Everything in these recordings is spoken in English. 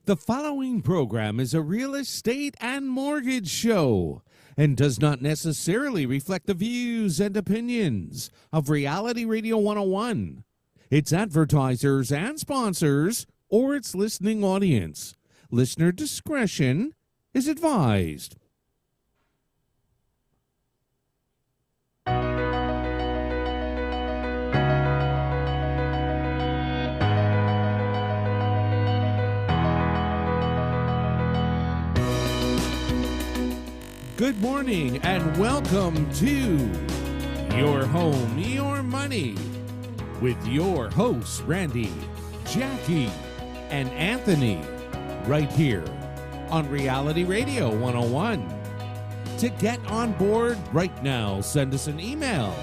The following program is a real estate and mortgage show and does not necessarily reflect the views and opinions of Reality Radio 101, its advertisers and sponsors, or its listening audience. Listener discretion is advised. Good morning and welcome to Your Home, Your Money with your hosts, Randy, Jackie, and Anthony, right here on Reality Radio 101. To get on board right now, send us an email.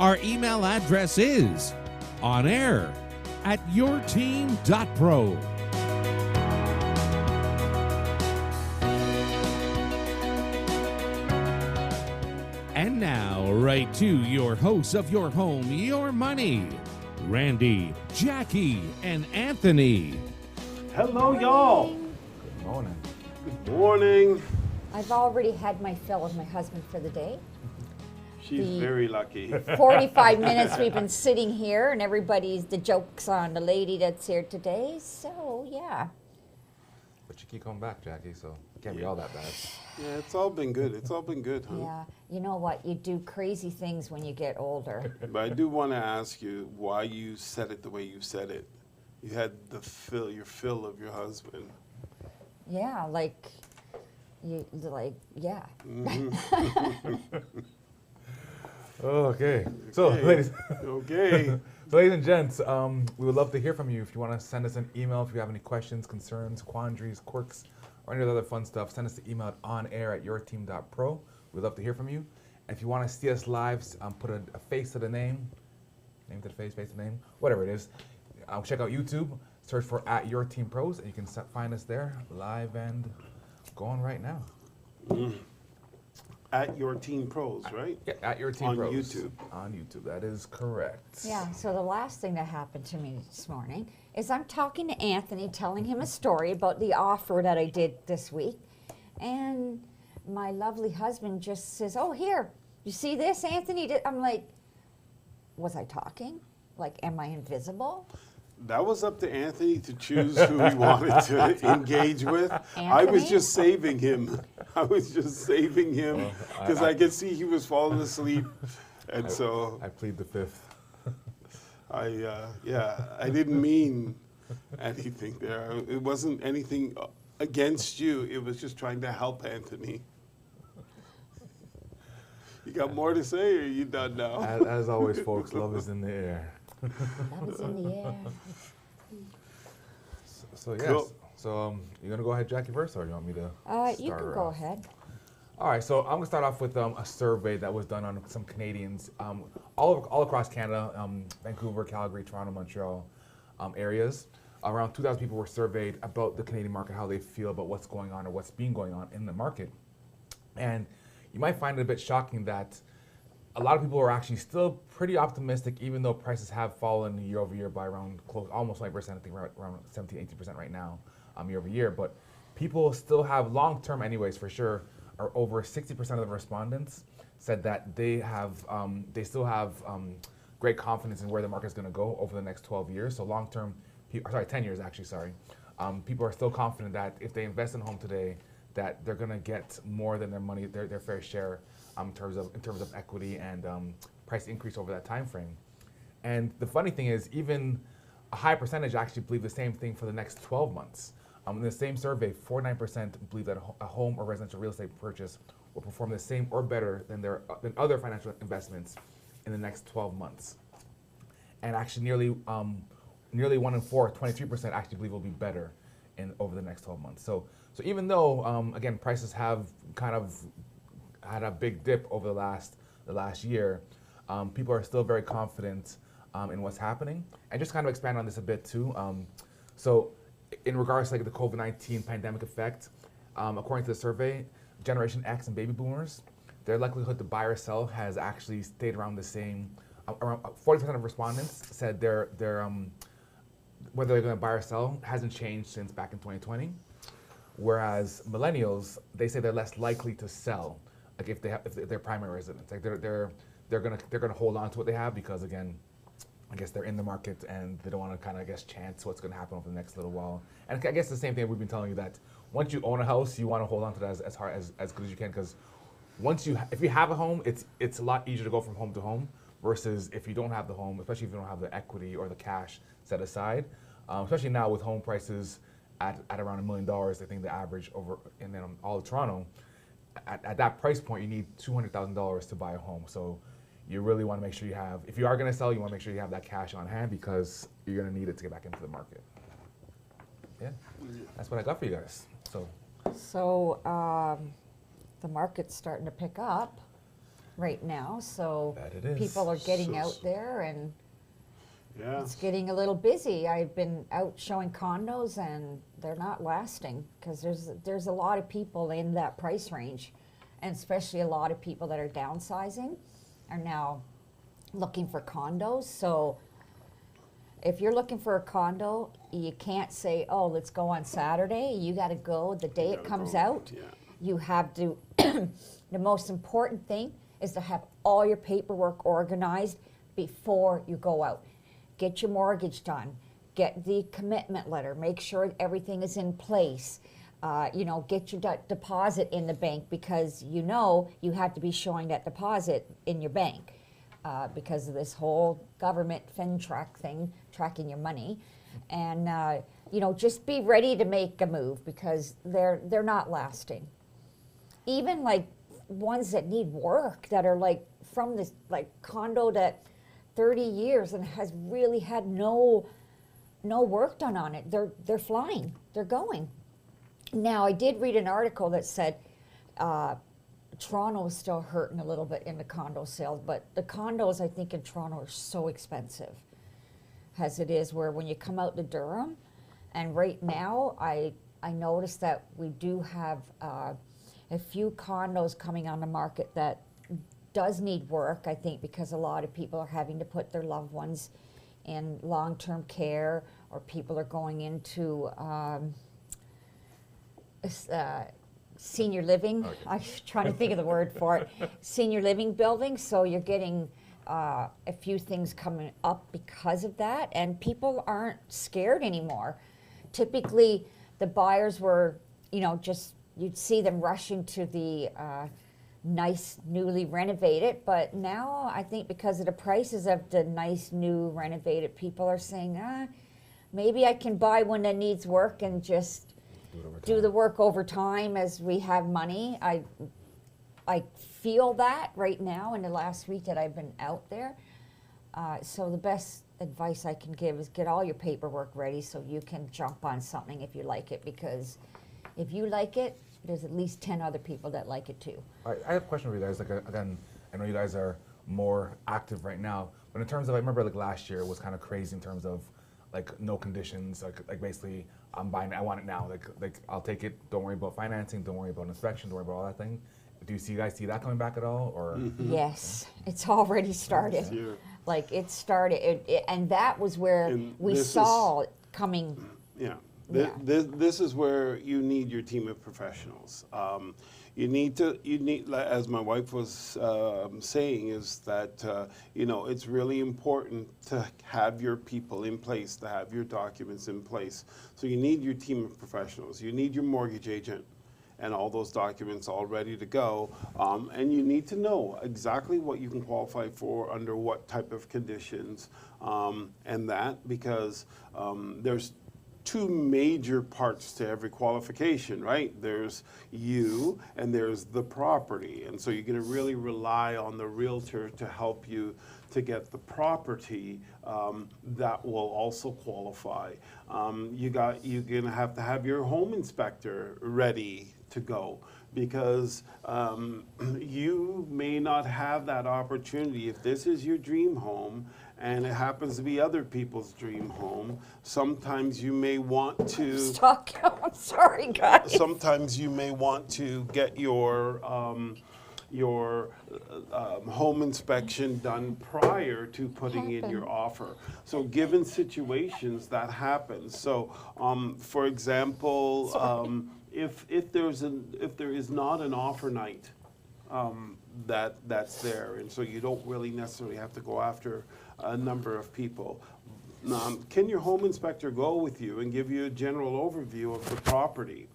Our email address is onair@yourteam.pro. And now, right to your hosts of Your Home, Your Money, Randy, Jackie, and Anthony. Hello, y'all. Good morning. Good morning. I've already had my fill of my husband for the day. She's very lucky. 45 minutes we've been sitting here, and the joke's on the lady that's here today. So, yeah. But you keep coming back, Jackie, so it can't be all that bad. Yeah, it's all been good. It's all been good, huh? Yeah. You know what? You do crazy things when you get older. But I do want to ask you why you said it the way you said it. You had your fill of your husband. Yeah, yeah. Okay. So, ladies. Okay. So, ladies and gents, we would love to hear from you. If you want to send us an email, if you have any questions, concerns, quandaries, quirks, or any other fun stuff, send us the email at onair@yourteam.pro. We'd love to hear from you. And if you want to see us live, put a face to the name to the face to the name, whatever it is. Check out YouTube, search for @yourteampros, and you can find us there live and going right now. At Your Team Pros, right? Yeah, @Your Team On Pros. YouTube. On YouTube, that is correct. Yeah, so the last thing that happened to me this morning is I'm talking to Anthony, telling him a story about the offer that I did this week. And my lovely husband just says, "Oh, here, you see this, Anthony?" I'm like, was I talking? Like, am I invisible? That was up to Anthony to choose who he wanted to engage with. I was Anthony? just saving him. Because I could see he was falling asleep. And so I plead the fifth. I didn't mean anything there. It wasn't anything against you. It was just trying to help Anthony. You got more to say, or are you done now? As always, folks, love is in the air. Love is in the air. So yes. Cool. So you gonna go ahead, Jackie, first, or you want me to? You start can her go off? ahead. All right. So I'm gonna start off with a survey that was done on some Canadians, all across Canada, Vancouver, Calgary, Toronto, Montreal, areas. Around 2,000 people were surveyed about the Canadian market, how they feel about what's going on or what's been going on in the market. And you might find it a bit shocking that a lot of people are actually still pretty optimistic, even though prices have fallen year over year by around almost 20%, I think around 17, 18% right now, year over year. But people still have long-term anyways, for sure, or over 60% of the respondents said that they still have great confidence in where the market is going to go over the next 12 years. So long-term, 10 years actually, sorry. People are still confident that if they invest in a home today, that they're going to get more than their money, their fair share, in terms of equity and price increase over that time frame. And the funny thing is, even a high percentage actually believe the same thing for the next 12 months. In the same survey, 49% believe that a home or residential real estate purchase will perform the same or better than other financial investments in the next 12 months. And actually, nearly 1 in 4, 23% actually believe it will be better over the next 12 months. So even though again prices have kind of had a big dip over the last year, people are still very confident in what's happening. And just kind of expand on this a bit too. So in regards to the COVID-19 pandemic effect, according to the survey, Generation X and baby boomers, their likelihood to buy or sell has actually stayed around the same. Around 40% of respondents said whether they're going to buy or sell hasn't changed since back in 2020. Whereas millennials, they say they're less likely to sell, like if they're primary residents, like they're gonna hold on to what they have because again, I guess they're in the market and they don't want to kind of chance what's going to happen over the next little while. And I guess the same thing we've been telling you that once you own a house, you want to hold on to that as hard as good as you can because if you have a home, it's a lot easier to go from home to home versus if you don't have the home, especially if you don't have the equity or the cash set aside. Especially now with home prices at around $1 million, I think the average over and then all of Toronto, at that price point, you need $200,000 to buy a home. So you really want to make sure you have, if you are going to sell, you want to make sure you have that cash on hand because you're going to need it to get back into the market. Yeah, that's what I got for you guys. So the market's starting to pick up right now. So That it is. people are getting out there and Yeah. it's getting a little busy. I've been out showing condos and they're not lasting because there's a lot of people in that price range, and especially a lot of people that are downsizing are now looking for condos. So if you're looking for a condo, you can't say, oh, let's go on Saturday. You got to go the day it comes out. Yeah. You have to, the most important thing is to have all your paperwork organized before you go out. Get your mortgage done, get the commitment letter, make sure everything is in place. Get your deposit in the bank because you have to be showing that deposit in your bank because of this whole government FinTrack thing, tracking your money. And, just be ready to make a move because they're not lasting. Even like ones that need work that are like from this like condo that 30 years and has really had no work done on it. They're flying. They're going. Now, I did read an article that said Toronto is still hurting a little bit in the condo sales, but the condos, I think, in Toronto are so expensive as it is, where when you come out to Durham, and right now, I noticed that we do have a few condos coming on the market that does need work, I think, because a lot of people are having to put their loved ones in long-term care, or people are going into senior living. Okay. I'm trying to think of the word for it. Senior living buildings. So you're getting a few things coming up because of that, and people aren't scared anymore. Typically, the buyers were, you'd see them rushing to the nice, newly renovated, but now I think because of the prices of the nice, new, renovated, people are saying, maybe I can buy one that needs work and just do the work over time as we have money. I feel that right now in the last week that I've been out there. So the best advice I can give is get all your paperwork ready so you can jump on something if you like it, because if you like it, there's at least 10 other people that like it too. All right, I have a question for you guys. Like again, I know you guys are more active right now, but in terms of, I remember like last year was kind of crazy in terms of like no conditions, like basically I'm buying it, I want it now. Like I'll take it. Don't worry about financing. Don't worry about inspection. Don't worry about all that thing. Do you guys see that coming back at all, or? Yes, it's already started. Yeah. Like it started, and that was where And we this saw it coming. Yeah. Yeah. This is where you need your team of professionals. You need, as my wife was saying, is that, it's really important to have your people in place, to have your documents in place. So you need your team of professionals. You need your mortgage agent and all those documents all ready to go. And you need to know exactly what you can qualify for under what type of conditions, and that because there's two major parts to every qualification, right? There's you and there's the property. And so you're going to really rely on the realtor to help you to get the property that will also qualify. You're going to have your home inspector ready to go, because you may not have that opportunity. If this is your dream home and it happens to be other people's dream home, sometimes you may want to I'm sorry, guys. sometimes you may want to get your your home inspection done prior to putting in your Happen. offer. So given situations that happens. So for example, if there is not an offer night, that's there, and so you don't really necessarily have to go after a number of people. Can your home inspector go with you and give you a general overview of the property?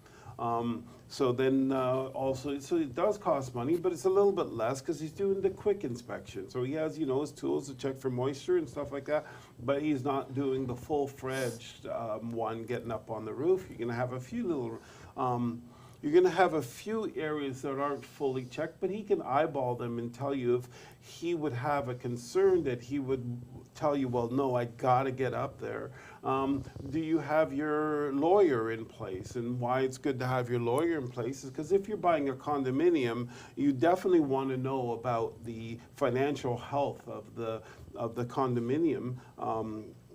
So then also, so it does cost money, but it's a little bit less because he's doing the quick inspection. So he has, his tools to check for moisture and stuff like that, but he's not doing the full-fledged one getting up on the roof. You're going to have a few little you're going to have a few areas that aren't fully checked, but he can eyeball them and tell you if he would have a concern that he would tell you, well, no, I got to get up there. Do you have your lawyer in place? And why it's good to have your lawyer in place is because if you're buying a condominium, you definitely want to know about the financial health of the condominium.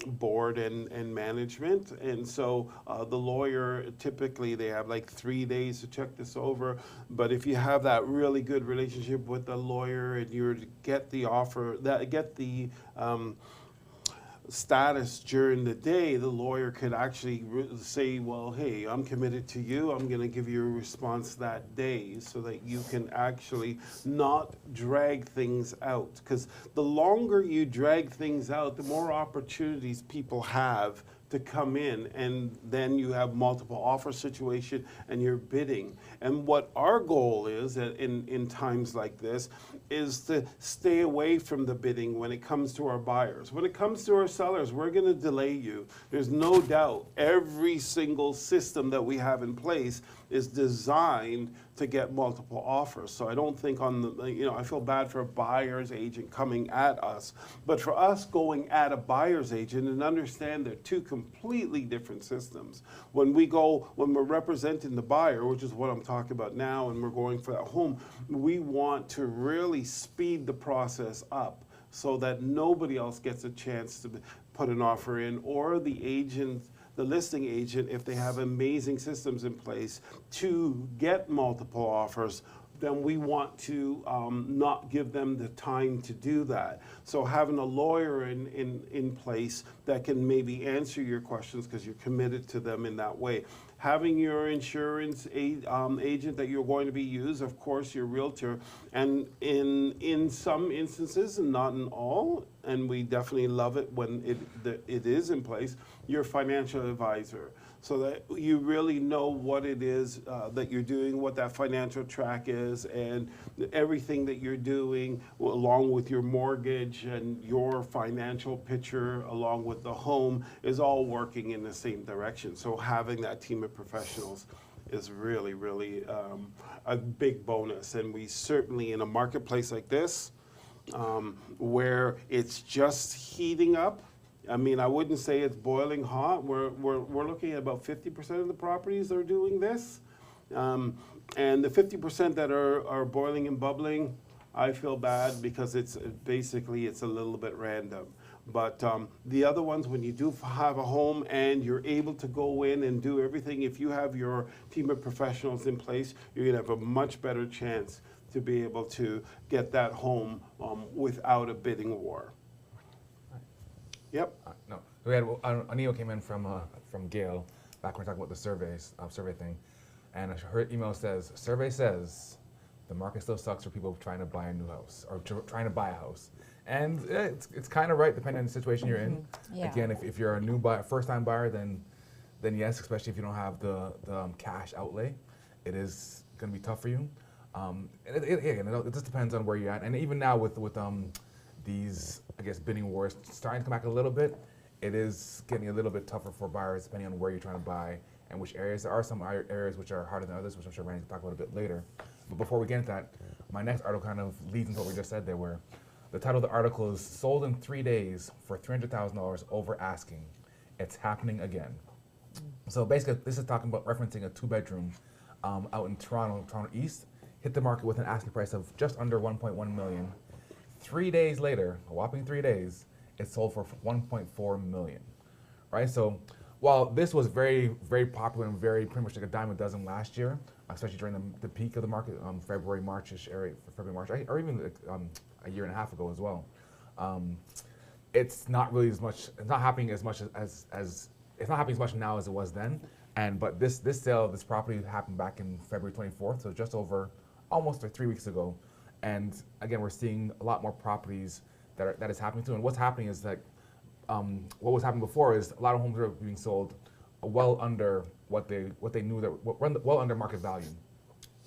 Board and management, and so the lawyer, typically they have like 3 days to check this over, but if you have that really good relationship with the lawyer and you're to get the offer, get the status during the day, the lawyer could actually say, well, hey, I'm committed to you, I'm going to give you a response that day, so that you can actually not drag things out. Because the longer you drag things out, the more opportunities people have to come in, and then you have multiple offer situation and you're bidding. And what our goal is in times like this is to stay away from the bidding when it comes to our buyers. When it comes to our sellers, we're going to delay you. There's no doubt every single system that we have in place is designed to get multiple offers. So I don't think I feel bad for a buyer's agent coming at us, but for us going at a buyer's agent, and understand they're two completely different systems. When we're representing the buyer, which is what I'm talking about now, and we're going for that home, we want to really speed the process up so that nobody else gets a chance to put an offer in, or the listing agent, if they have amazing systems in place to get multiple offers, then we want to not give them the time to do that. So having a lawyer in place that can maybe answer your questions because you're committed to them in that way. Having your insurance agent that you're going to be used, of course, your realtor, and in some instances, and not in all, and we definitely love it when it is in place, your financial advisor, so that you really know what it is that you're doing, what that financial track is, and everything that you're doing along with your mortgage and your financial picture along with the home is all working in the same direction. So having that team of professionals is really, really a big bonus. And we certainly, in a marketplace like this, where it's just heating up, I mean, I wouldn't say it's boiling hot. We're looking at about 50% of the properties that are doing this. And the 50% that are boiling and bubbling, I feel bad because it's a little bit random. But the other ones, when you do have a home and you're able to go in and do everything, if you have your team of professionals in place, you're going to have a much better chance to be able to get that home without a bidding war. Yep. No, we had Anil came in from Gail back when we were talking about the survey thing, and her email says, survey says the market still sucks for people trying to buy a new house or trying to buy a house, and it's kind of right depending on the situation you're in. Yeah. Again, if you're a new first-time buyer, then yes, especially if you don't have the cash outlay, it is going to be tough for you. It just depends on where you're at, and even now with these, I guess, bidding wars starting to come back a little bit, it is getting a little bit tougher for buyers depending on where you're trying to buy and which areas. There are some areas which are harder than others, which I'm sure Randy can talk about a bit later. But before we get into that, my next article kind of leads into what we just said there, where the title of the article is Sold in 3 Days for $300,000 Over Asking. It's happening again. So basically, this is talking about referencing a 2-bedroom out in Toronto East, hit the market with an asking price of just under $1.1 million. 3 days later, a whopping 3 days, it sold for $1.4 million, right? So Well, this was very, very popular and very pretty much like a dime a dozen last year, especially during the peak of the market, February, March-ish area, February, March, or even like, a year and a half ago as well. It's not really as much. It's not happening as much as it's not happening as much now as it was then. But this sale, this property happened back in February 24th, so just over almost 3 weeks ago. And again, we're seeing a lot more properties that is happening to. And what's happening is that what was happening before is a lot of homes are being sold well under what they knew that well under market value,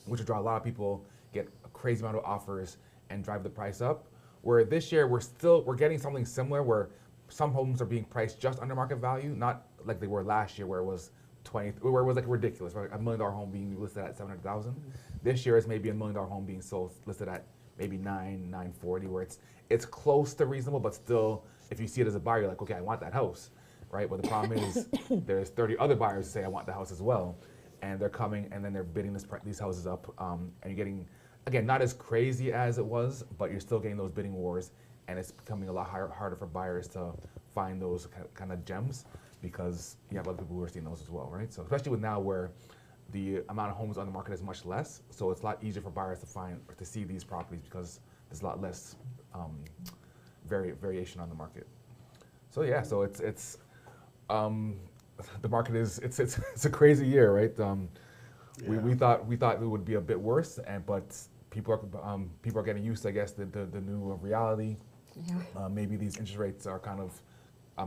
which would draw a lot of people, get a crazy amount of offers, and drive the price up. Where this year we're getting something similar where some homes are being priced just under market value, not like they were last year where it was where it was like ridiculous, right? $1 million home being listed at 700,000. This year is maybe $1 million home being sold listed at maybe 940, where it's close to reasonable, but still, if you see it as a buyer, you're like, okay, I want that house, right? But the problem is there's 30 other buyers who say I want the house as well, and they're coming and then they're bidding these houses up, and you're getting, again, not as crazy as it was, but you're still getting those bidding wars, and it's becoming a lot harder for buyers to find those kind of gems, because you have other people who are seeing those as well, right? So especially with now where the amount of homes on the market is much less, so it's a lot easier for buyers to find or to see these properties because there's a lot less variation on the market. So yeah, so it's the market is it's a crazy year, right? We thought it would be a bit worse, but people are getting used to, I guess, the new reality. Yeah. Maybe these interest rates are kind of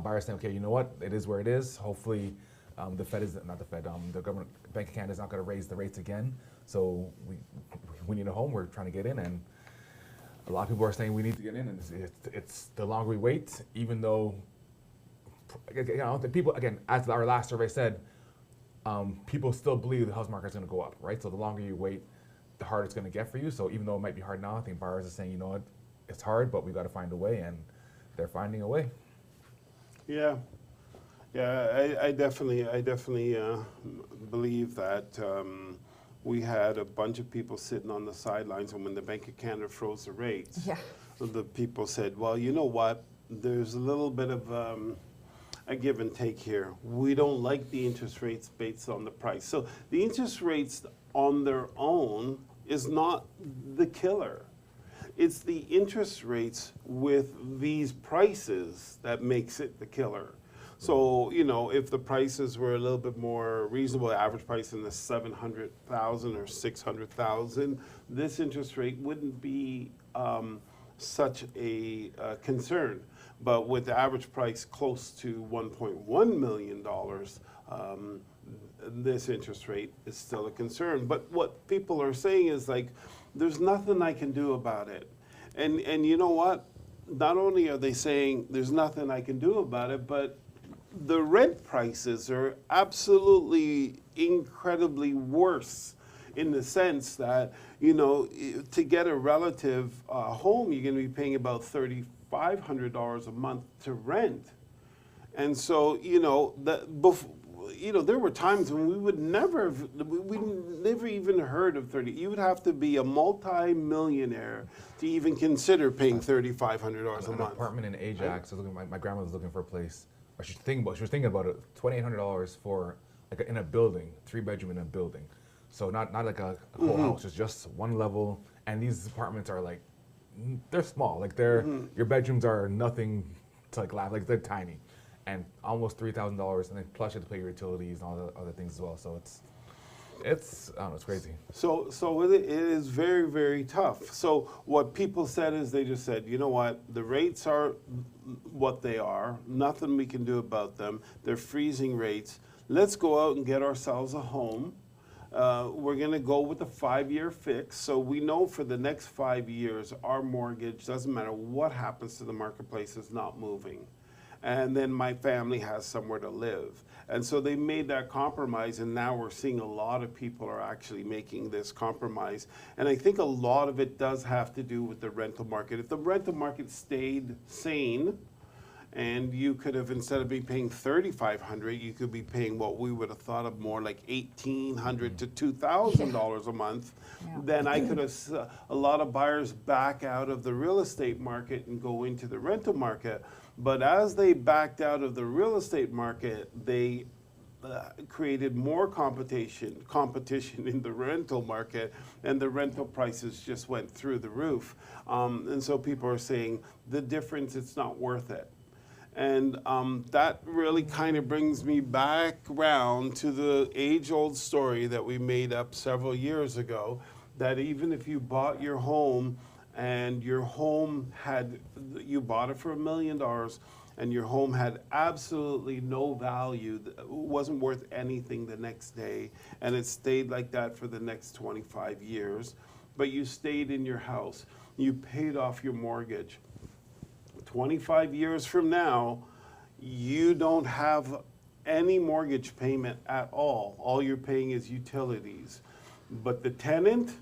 buyers saying, okay, you know what, it is where it is. Hopefully, the Fed is not the Fed. The government, Bank of Canada is not going to raise the rates again. So we need a home. We're trying to get in, and a lot of people are saying we need to get in. And it's the longer we wait, even though the people, again, as our last survey said, people still believe the house market is going to go up, right? So the longer you wait, the harder it's going to get for you. So even though it might be hard now, I think buyers are saying, you know what, it's hard, but we got to find a way, and they're finding a way. Yeah, I definitely believe that we had a bunch of people sitting on the sidelines, and when the Bank of Canada froze the rates, the people said, well, you know what, there's a little bit of a give and take here. We don't like the interest rates based on the price. So the interest rates on their own is not the killer. It's the interest rates with these prices that makes it the killer. So, you know, if the prices were a little bit more reasonable, average price in the 700,000 or 600,000, this interest rate wouldn't be such a concern. But with the average price close to $1.1 million, this interest rate is still a concern. But what people are saying is like, there's nothing I can do about it. And you know what? Not only are they saying there's nothing I can do about it, but the rent prices are absolutely incredibly worse, in the sense that, you know, to get a relative home, you're going to be paying about $3,500 a month to rent. And so, you know, there were times when we never even heard of 30. You would have to be a multi-millionaire to even consider paying $3,500 a month. An apartment in Ajax. My grandmother was looking for a place. Or she was thinking about it. $2,800 for like in a building, 3-bedroom in a building. So not like a whole house. It's just one level. And these apartments are like, they're small. Like your bedrooms are nothing to like laugh. Like they're tiny. And almost $3,000, and then plus you have to pay your utilities and all the other things as well. So it's I don't know, it's crazy. So it is very, very tough. So what people said is they just said, you know what, the rates are what they are. Nothing we can do about them. They're freezing rates. Let's go out and get ourselves a home. We're going to go with a 5-year fix. So we know for the next 5 years, our mortgage, doesn't matter what happens to the marketplace, is not moving. And then my family has somewhere to live. And so they made that compromise, and now we're seeing a lot of people are actually making this compromise. And I think a lot of it does have to do with the rental market. If the rental market stayed sane, and you could have, instead of being paying $3,500, you could be paying what we would have thought of more like $1,800 to $2,000 a month, then I could have a lot of buyers back out of the real estate market and go into the rental market. But as they backed out of the real estate market, they created more competition in the rental market, and the rental prices just went through the roof. And so people are saying the difference, it's not worth it. And that really kind of brings me back around to the age-old story that we made up several years ago, that even if you bought your home and your home you bought it for $1 million, and your home had absolutely no value, wasn't worth anything the next day, and it stayed like that for the next 25 years, but you stayed in your house, you paid off your mortgage. 25 years from now, you don't have any mortgage payment at all. All you're paying is utilities. But the tenant,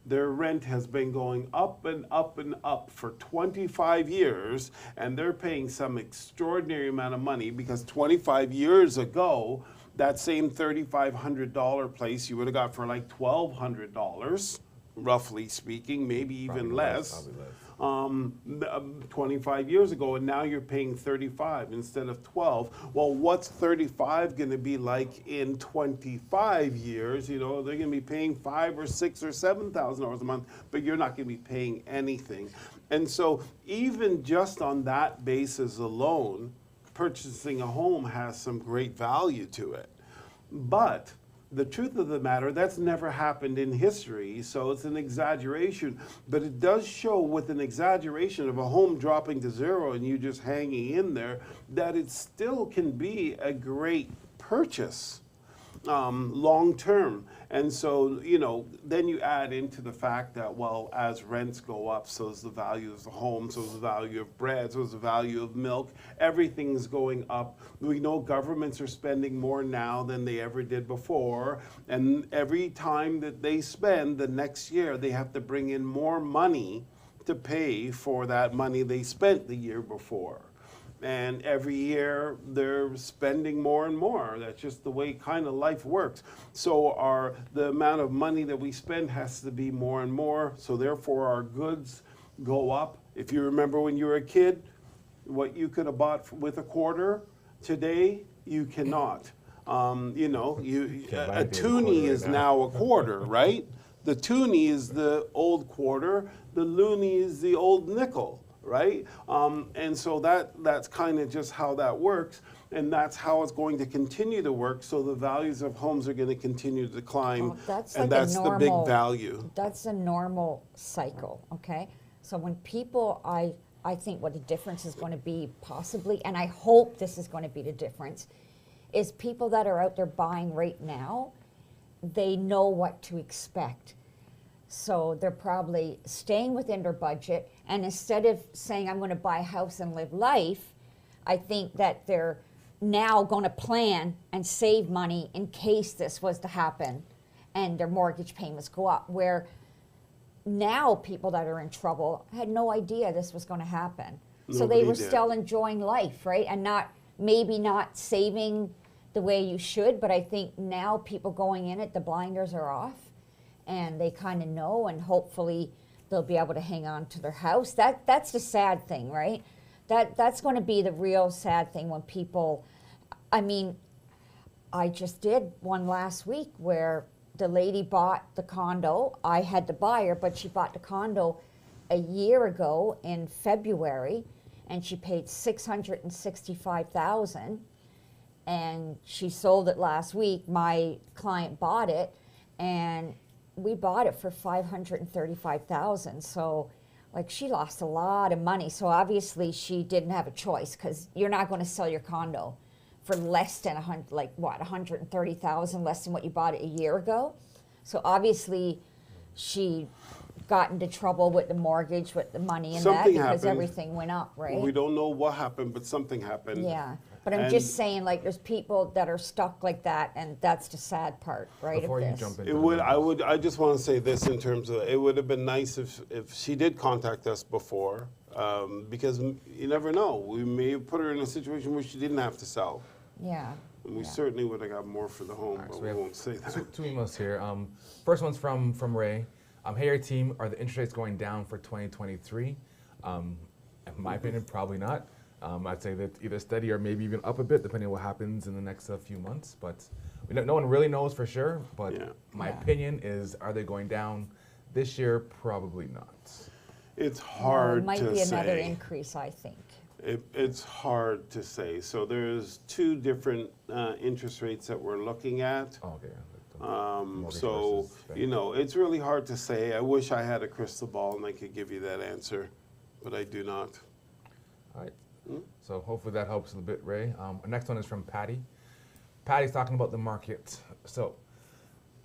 their rent has been going up and up and up for 25 years, and they're paying some extraordinary amount of money, because 25 years ago, that same $3,500 place you would have got for like $1,200, roughly speaking, maybe even less. 25 years ago, and now you're paying 35 instead of 12. Well, what's 35 going to be like in 25 years? You know, they're going to be paying $5,000 or $6,000 or $7,000 a month, but you're not going to be paying anything. And so, even just on that basis alone, purchasing a home has some great value to it. But the truth of the matter, that's never happened in history, so it's an exaggeration. But it does show, with an exaggeration of a home dropping to zero and you just hanging in there, that it still can be a great purchase long term. And so, you know, then you add into the fact that, well, as rents go up, so is the value of the home, so is the value of bread, so is the value of milk. Everything's going up. We know governments are spending more now than they ever did before. And every time that they spend, the next year, they have to bring in more money to pay for that money they spent the year before. And every year they're spending more and more. That's just the way kind of life works. So the amount of money that we spend has to be more and more. So therefore our goods go up. If you remember when you were a kid, what you could have bought with a quarter, today you cannot. You know, a toonie is now a quarter, right? The toonie is the old quarter. The loonie is the old nickel. Right? And so that's kind of just how that works, and that's how it's going to continue to work. So the values of homes are going to continue to decline, That's and like that's the big value. That's a normal cycle, okay? So when people, I think what the difference is going to be possibly, and I hope this is going to be the difference, is people that are out there buying right now, they know what to expect. So they're probably staying within their budget, and instead of saying, I'm going to buy a house and live life, I think that they're now going to plan and save money in case this was to happen and their mortgage payments go up. Where now people that are in trouble had no idea this was going to happen. So they were still enjoying life, right? And maybe not saving the way you should, but I think now people going in it, the blinders are off. And they kind of know, and hopefully they'll be able to hang on to their house. That's the sad thing, right? That's going to be the real sad thing when people, I mean, I just did one last week where the lady bought the condo. I had to buy her, but she bought the condo a year ago in February, and she paid $665,000, and she sold it last week. My client bought it, and we bought it for $535,000. So, like, she lost a lot of money. So obviously she didn't have a choice, because you're not going to sell your condo for less than $130,000 less than what you bought it a year ago. So obviously she got into trouble with the mortgage, with the money and that, because everything went up, right? We don't know what happened, but something happened. Yeah. But I'm just saying, like, there's people that are stuck like that, and that's the sad part, right? Before of you this. jump into I just want to say this in terms of, it would have been nice if she did contact us before, because you never know. We may have put her in a situation where she didn't have to sell. Yeah. And we certainly would have got more for the home, but so we won't say that. Two emails here. First one's from Ray. Hey, your team, are the interest rates going down for 2023? In my opinion, probably not. I'd say that either steady or maybe even up a bit, depending on what happens in the next few months. But no one really knows for sure. But Yeah. my Yeah. opinion is, are they going down this year? Probably not. It's No, hard it might to be another say. increase, I think. It's hard to say. So there's two different interest rates that we're looking at. Oh, okay. Mortgage So, versus bank. it's really hard to say. I wish I had a crystal ball and I could give you that answer, but I do not. All right. So hopefully that helps a little bit, Ray. Our next one is from Patty. Patty's talking about the market. So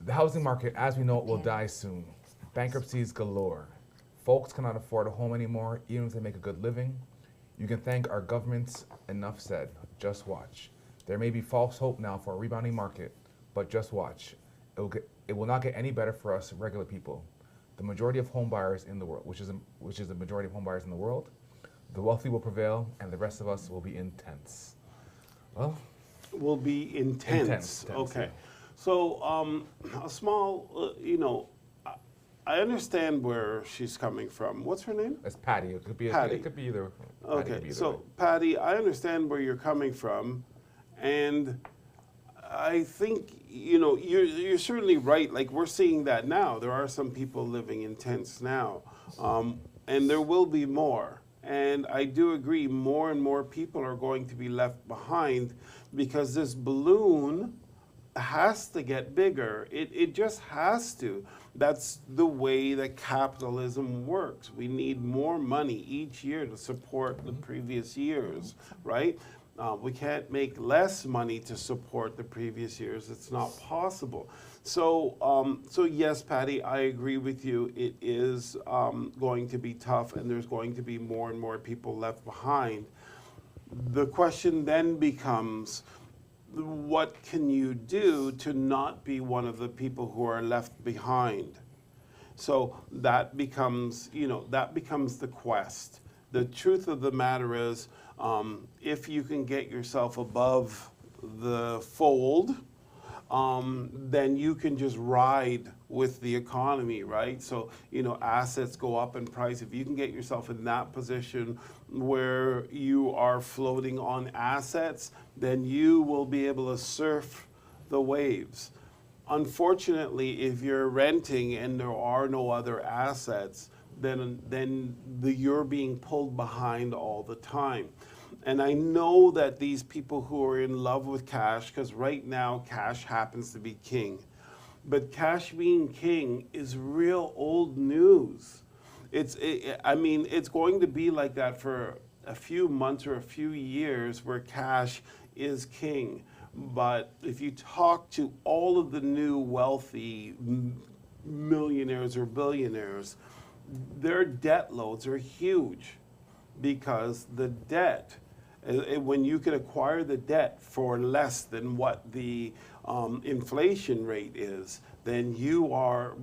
the housing market, as we know it, will die soon. Bankruptcies galore. Folks cannot afford a home anymore, even if they make a good living. You can thank our governments. Enough said. Just watch. There may be false hope now for a rebounding market, but just watch. It will not get any better for us regular people. The majority of home buyers in the world, which is the majority of home buyers in the world, the wealthy will prevail, and the rest of us will be intense. Well, Will be intense. Intense, Okay. yeah. So a small, I understand where she's coming from. What's her name? it's Patty. It could be. Patty. It could be either. Patty could Okay, be either so way. Patty, I understand where you're coming from, and I think you're certainly right. Like we're seeing that now. There are some people living in tents now, and there will be more. And I do agree, more and more people are going to be left behind because this balloon has to get bigger. It just has to. That's the way that capitalism works. We need more money each year to support the previous years, right? We can't make less money to support the previous years. It's not possible. So, yes, Patty, I agree with you. It is going to be tough, and there's going to be more and more people left behind. The question then becomes, what can you do to not be one of the people who are left behind? So that becomes, the quest. The truth of the matter is, if you can get yourself above the fold, then you can just ride with the economy, right? So, assets go up in price. If you can get yourself in that position where you are floating on assets, then you will be able to surf the waves. Unfortunately, if you're renting and there are no other assets, then you're being pulled behind all the time. And I know that these people who are in love with cash, because right now cash happens to be king, but cash being king is real old news. It's going to be like that for a few months or a few years where cash is king. But if you talk to all of the new wealthy millionaires or billionaires, their debt loads are huge because the debt, when you can acquire the debt for less than what the inflation rate is, then you are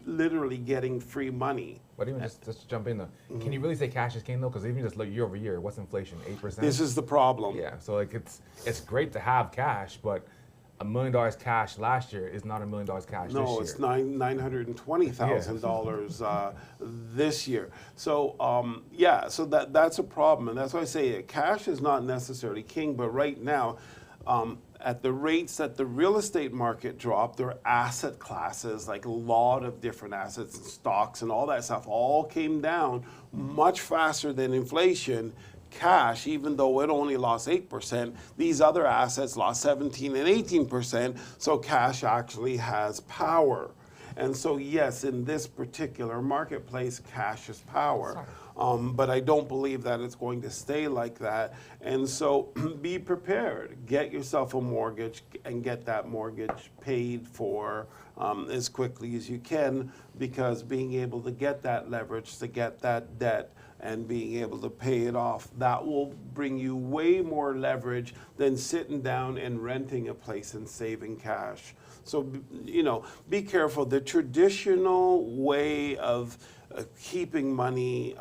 literally getting free money. But even just jump in though, can you really say cash is king though? Because even just look year over year, what's inflation? 8%. This is the problem. Yeah. So like it's great to have cash, but $1 million cash last year is not $1 million cash this year. No, it's $920,000 this year. So so that's a problem, and that's why I say cash is not necessarily king. But right now, at the rates that the real estate market dropped, their asset classes, like a lot of different assets and stocks and all that stuff, all came down much faster than inflation. Cash, even though it only lost 8%, these other assets lost 17 and 18%, so cash actually has power. And so yes, in this particular marketplace, cash is power. But I don't believe that it's going to stay like that. And so be prepared. Get yourself a mortgage and get that mortgage paid for as quickly as you can, because being able to get that leverage, to get that debt, and being able to pay it off, that will bring you way more leverage than sitting down and renting a place and saving cash. So, be careful. The traditional way of keeping money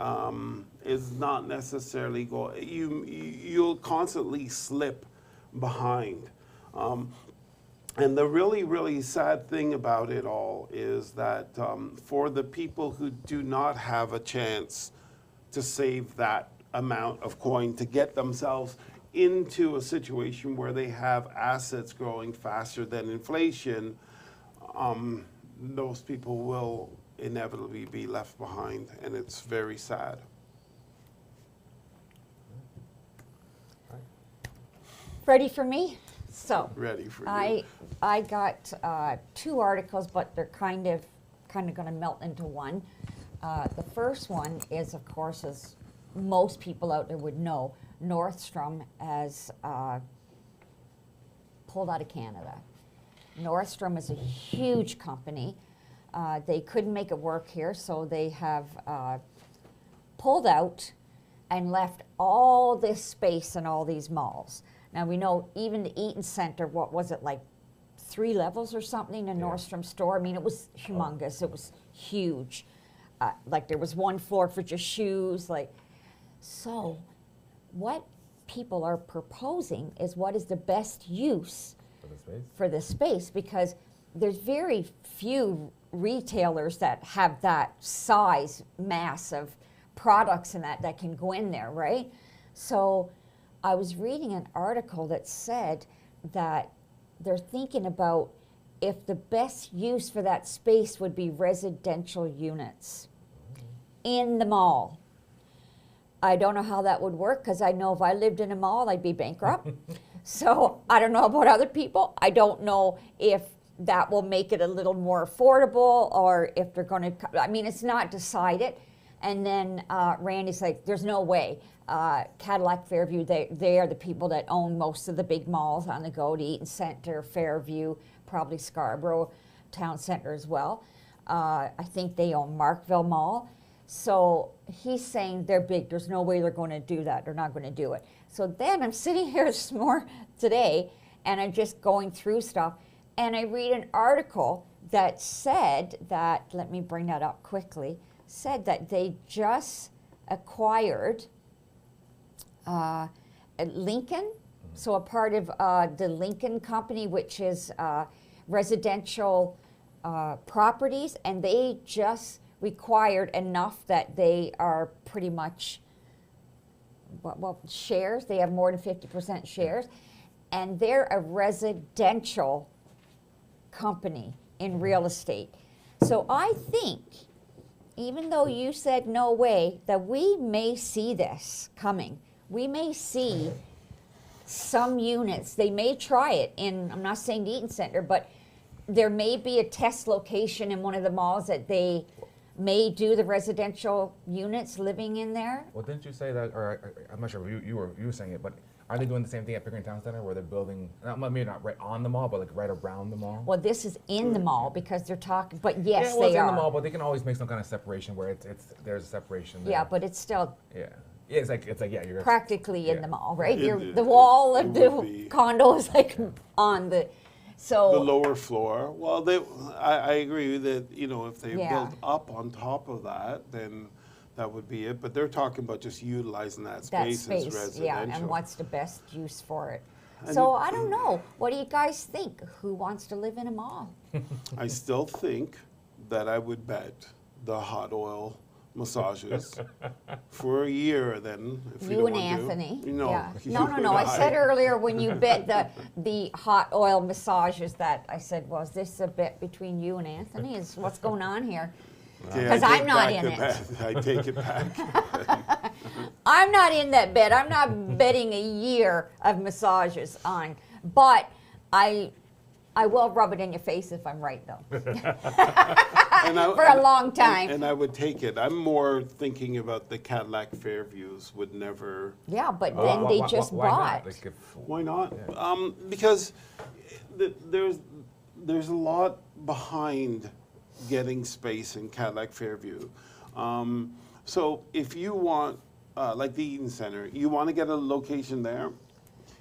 is not necessarily you'll constantly slip behind. And the really, really sad thing about it all is that for the people who do not have a chance to save that amount of coin to get themselves into a situation where they have assets growing faster than inflation, those people will inevitably be left behind, and it's very sad. Ready for me? So Ready for you. I got 2 articles, but they're kind of going to melt into one. The first one is, of course, as most people out there would know, Nordstrom has pulled out of Canada. Nordstrom is a huge company. They couldn't make it work here, so they have pulled out and left all this space in all these malls. Now we know even the Eaton Center, what was it, like 3 levels or something in Nordstrom store? I mean, it was humongous. It was huge. Like there was 1 floor for just shoes. So what people are proposing is what is the best use for this space, because there's very few retailers that have that size, mass of products and that can go in there, right? So I was reading an article that said that they're thinking about if the best use for that space would be residential units in the mall. I don't know how that would work, because I know if I lived in a mall, I'd be bankrupt. So I don't know about other people. I don't know if that will make it a little more affordable, or if they're going to, I mean, it's not decided. And then Randy's like, there's no way. Cadillac Fairview, they are the people that own most of the big malls on the go, the Eaton Center, Fairview, probably Scarborough Town Center as well. I think they own Markville Mall. So he's saying they're big. There's no way they're going to do that. They're not going to do it. So then I'm sitting here today, and I'm just going through stuff, and I read an article that said that, let me bring that up quickly, said that they just acquired Lincoln, so a part of the Lincoln Company, which is residential properties, and they just required enough that they are pretty much, well, shares, they have more than 50% shares, and they're a residential company in real estate. So I think, even though you said no way, that we may see this coming. We may see some units, they may try it in, I'm not saying the Eaton Center, but there may be a test location in one of the malls that they may do the residential units living in there. Well, didn't you say that, or I'm not sure if you were saying it, but are they doing the same thing at Pickering Town Center, where they're building, maybe not right on the mall, but like right around the mall? Well, this is in the mall, because they're talking, but yes, yeah, well, they it's are. in the mall, but they can always make some kind of separation where there's a separation there. Yeah, but it's still Yeah, it's like yeah, you're practically in the mall, right? It- The wall of it the would be- condo is like on the, so. The lower floor. Well, I agree that, if they Yeah. build up on top of that, then that would be it. But they're talking about just utilizing that That space, as residential. yeah, and what's the best use for it? So I don't know. What do you guys think? Who wants to live in a mall? I still think that I would bet the hot oil massages for a year. Then, if You don't and want to. Anthony. No, Yeah. you No. and I said earlier when you bet the hot oil massages that I said, well, is this a bet between you and Anthony? Is what's going on here? Okay, 'Cause I I'm take not back in the it. bet. I take it back. I'm not in that bet. I'm not betting a year of massages on, but I will rub it in your face if I'm right, though. For a long time. And I would take it. I'm more thinking about the Cadillac Fairviews would never. Yeah, but then they just why not? bought. Like Why not? Because there's a lot behind getting space in Cadillac Fairview. So if you want, like the Eaton Center, you want to get a location there,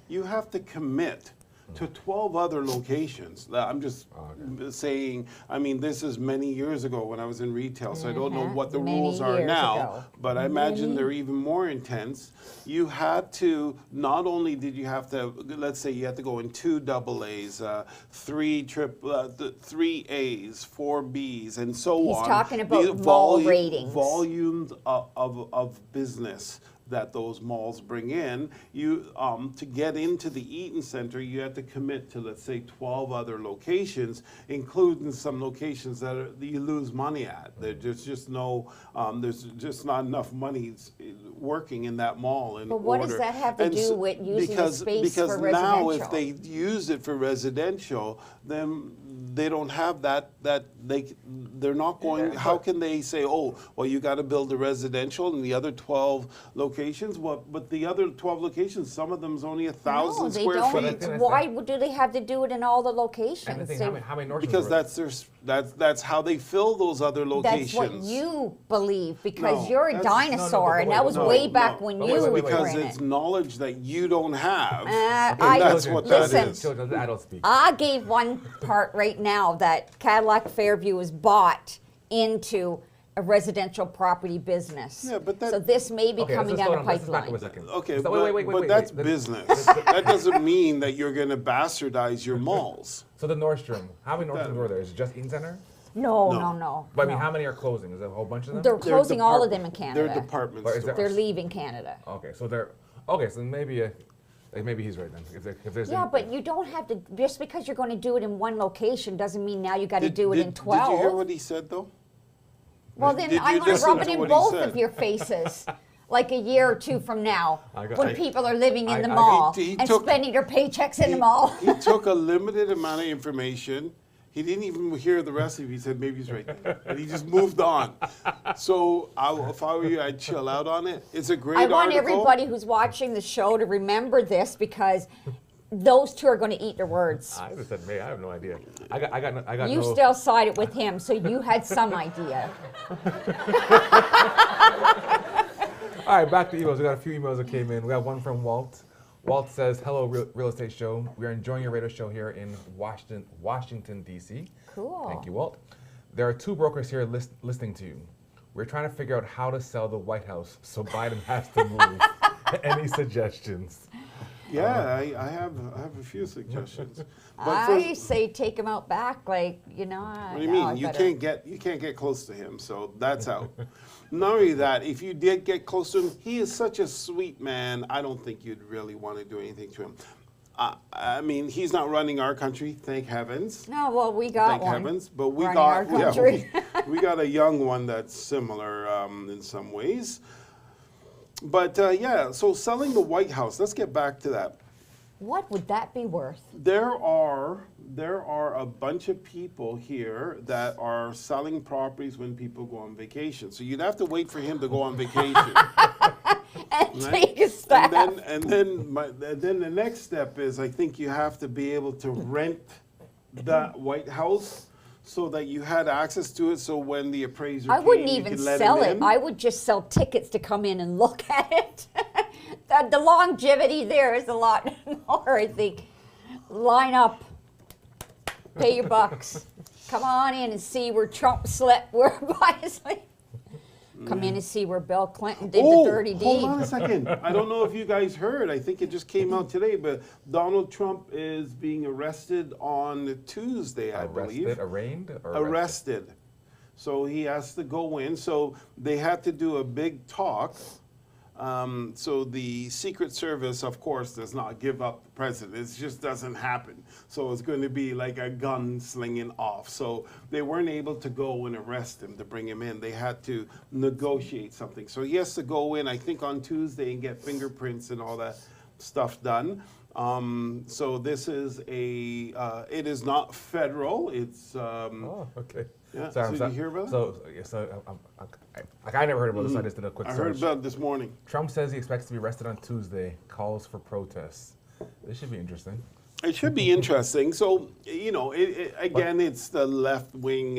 you have to commit to 12 other locations. I'm just saying, I mean, this is many years ago when I was in retail, so I don't know what the Many rules are years now, ago. but I imagine they're even more intense. You had to, not only did you have to, let's say you had to go in 2 AA's, 3 A's, 4 B's, and so He's on. talking about The mall ratings. Volumes of business that those malls bring in. You to get into the Eaton Center, you have to commit to, let's say, 12 other locations, including some locations that you lose money at. There's just not enough money working in that mall. But what does that have to do with using the space for because now, if residential? they use it for residential, then they don't have that they're not going. How can they say, oh, well, you got to build a residential in the other 12 locations? Well, but the other 12 locations, some of them's only 1,000 No, they square don't. feet. Why do they have to do it in all the And the locations? thing, They- how many North Because that's how they fill those other locations. That's what you believe because No, you're a that's- dinosaur, and wait, that was no, way back when But you wait, were because in it's it. knowledge that you don't have. I- that's what that listen, is. Children, I don't speak. I gave one part right now that Cadillac Fairview is bought into a residential property business. Yeah, but that- so this may be Okay, coming let's down the let's back up a pipeline. second. Okay, So, but that's business. That doesn't mean that you're going to bastardize your malls. So the Nordstrom, how many Nordstroms were there? Is it just Eaton Center? No, No. no, no. But I mean, no. how many are closing? Is it a whole bunch of them? They're closing all of them in They're Canada. department But is there- stores. They're leaving Canada. Okay, so so maybe he's right then. If there's Yeah, but you don't have to, just because you're going to do it in one location doesn't mean now you got to do it in 12. Did you hear what he said, though? Well, then Did you I'm going to listen rub it to in what he both said? of your faces. Like a year or two from now, when people are living in the I- mall he and took- spending their paychecks in the mall. He took a limited amount of information. He didn't even hear the rest of it. He said, maybe he's right. And he just moved on. So if I were you, I'd chill out on it. It's a great I want article. everybody who's watching the show to remember this because those two are going to eat their words. I just said, May, I have no idea. I got You no. still sided with him, so you had some idea. All right, back to emails. We got a few emails that came in. We got one from Walt. Walt says, "Hello, real estate show. We are enjoying your radio show here in Washington, D.C. Cool. Thank you, Walt. There are two brokers here listening to you. We're trying to figure out how to sell the White House so Biden has to move. Any suggestions?" Yeah, I have a few suggestions. But I say take him out back, like, you know. what do you mean? You can't get close to him, so that's out. Not only that, if you did get close to him, he is such a sweet man. I don't think you'd really want to do anything to him. I mean, he's not running our country, thank heavens. No, well, we got Thank one. heavens, but we running our got country. we got a young one that's similar in some ways. But yeah, so selling the White House. Let's get back to that. What would that be worth? There are a bunch of people here that are selling properties when people go on vacation. So you'd have to wait for him to go on vacation. And Right? take a step. And then the next step is I think you have to be able to rent that White House so that you had access to it. So when the appraiser I came, wouldn't you even could let sell him it. in. I would just sell tickets to come in and look at it. The longevity there is a lot more, I think. Line up. Pay your bucks. Come on in and see where Trump slept where wisely. Come in and see where Bill Clinton did the dirty deed. Hold on a second. I don't know if you guys heard. I think it just came out today, but Donald Trump is being arrested on Tuesday, I believe. Arraigned? Or Arrested. So he has to go in. So they had to do a big talk. So the Secret Service, of course, does not give up the president. It just doesn't happen. So it's going to be like a gun slinging off. So they weren't able to go and arrest him to bring him in. They had to negotiate something. So he has to go in, I think, on Tuesday and get fingerprints and all that stuff done. So this is it is not federal. It's Oh, okay. Yeah, So, so did you hear about it? I never heard about this. So I just did a quick I search. heard about it this morning. Trump says he expects to be arrested on Tuesday. Calls for protests. This should be interesting. It should be interesting. So, you know, again, it's the left wing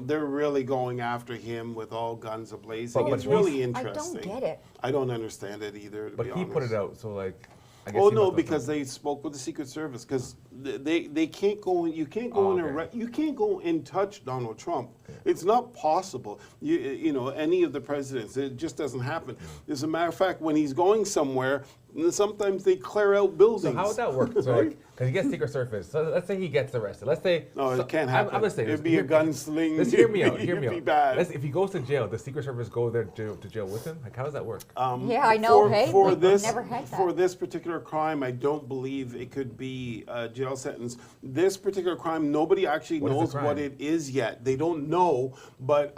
they're really going after him with all guns ablazing. But It's he's- really I interesting. don't get it. I don't understand it either, to But be he honest. put it out, so like. I guess Oh he no, must have because done- they spoke with the Secret Service because they can't go in. You can't go Oh, in. okay. You can't go and touch Donald Trump. It's not possible. You know any of the presidents. It just doesn't happen. As a matter of fact, when he's going somewhere, And sometimes they clear out buildings. So how would that work? So, because he gets Secret Service. So let's say he gets arrested. Let's say. No, it can't happen. I'm just saying. It'd be a gunsling. Let's hear me out. Hear me It'd be out. bad. If he goes to jail, does Secret Service go there to jail with him? Like, how does that work? Yeah, I know. For We've this, never had that. for this particular crime, I don't believe it could be a jail sentence. This particular crime, nobody actually What is the knows what crime? it is yet. They don't know, but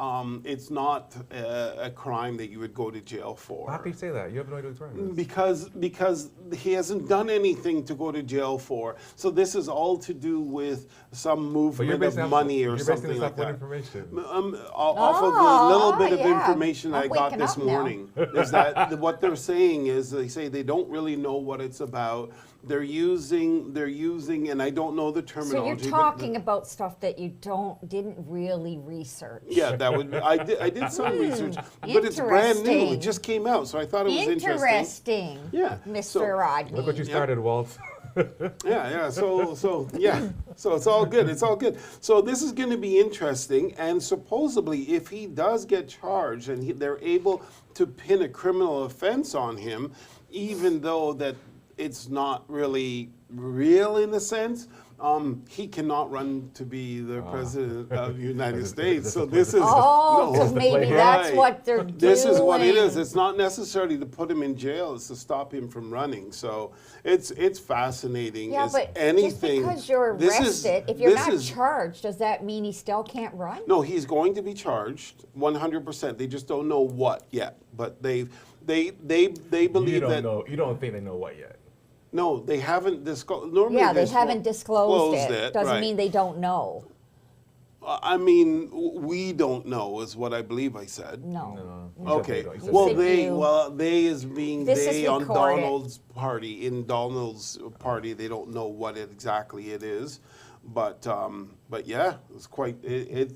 it's not a crime that you would go to jail for. How can you say that? You have no idea what the crime is. Because he hasn't done anything to go to jail for. So this is all to do with some movement of money or something like that. Information. Off of the little bit of yeah. information I'm I got waking this up now. morning is that what they're saying is they say they don't really know what it's about. They're using, and I don't know the So you're terminology. talking about stuff that you didn't really research. Yeah, that would. I did some research, but it's brand new. It Interesting. just came out, so I thought it was interesting. Interesting. Yeah, Mr. so- Rodney. Look what you started, Walt. Yeah. So yeah. So it's all good. It's all good. So this is going to be interesting, and supposedly, if he does get charged and they're able to pin a criminal offense on him, even though that it's not really real in a sense. He cannot run to be the president of the United States. So this is Oh, no, so maybe that's right. what they're doing. This is what it is. It's not necessarily to put him in jail. It's to stop him from running. So it's fascinating. Yeah, as but anything. just because you're This is- arrested, if you're this not is- charged, does that mean he still can't run? No, he's going to be charged 100%. They just don't know what yet. But they believe You don't that. know. You don't think they know what yet. No, they haven't disclosed. Normally, Yeah, they haven't disclosed it. Doesn't right. mean they don't know. I mean, we don't know, is what I believe I said. No. No. Okay. He said Well, said they you. they is being This is they on recorded. Donald's party. In Donald's party, they don't know what exactly it is, but yeah, it's quite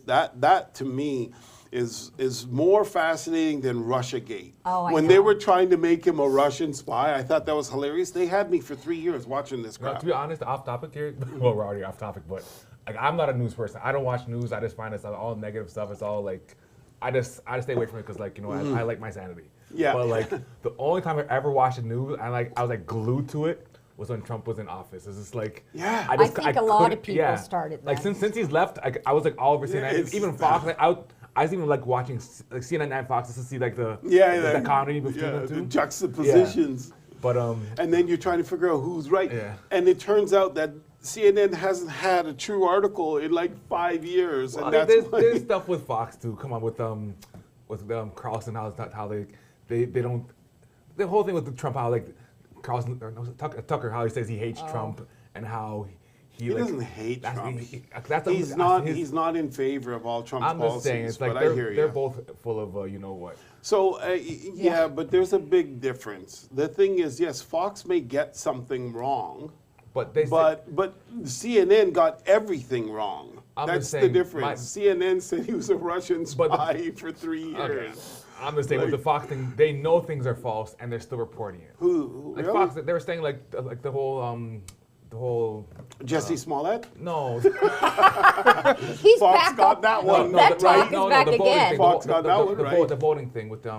that to me is more fascinating than Russiagate. Oh, I when they know. were trying to make him a Russian spy, I thought that was hilarious. They had me for 3 years watching this No, crap. to be honest, off topic here. Well, we're already off topic, but like I'm not a news person. I don't watch news. I just find it's all negative stuff. It's all like, I just stay away from it because like I like my sanity. Yeah. But like the only time I ever watched the news and I was like glued to it was when Trump was in office. It's just like Yeah. I think a lot of couldn't- people started Like that. since he's left, I was like all over CNN. it's- Even Fox. Like, I was even like watching like CNN and Fox just to see like the comedy between the the two. juxtapositions. But And then you're trying to figure out who's right. Yeah. And it turns out that CNN hasn't had a true article in like 5 years, Well, and that's there's stuff with Fox too. Come on, with Carlson, how they don't. The whole thing with the Trump, how like Carlson or no, Tucker, how he says he hates Trump and how he like, doesn't hate that's- Trump. that's He's not. He's not in favor of all Trump's I'm policies. just saying, it's like but I hear they're you. both full of you know what. So yeah, but there's a big difference. The thing is, yes, Fox may get something wrong, But they but CNN got everything wrong. I'm That's just the saying, difference. CNN said he was a Russian spy for 3 years. Okay. I'm just saying with the Fox thing, they know things are false and they're still reporting it. Who Like really? Fox, they were saying like the whole Jesse Smollett? no. He's Fox back got up. that one. That talk is no, back the voting again. thing. Fox got that one, right? The voting thing with The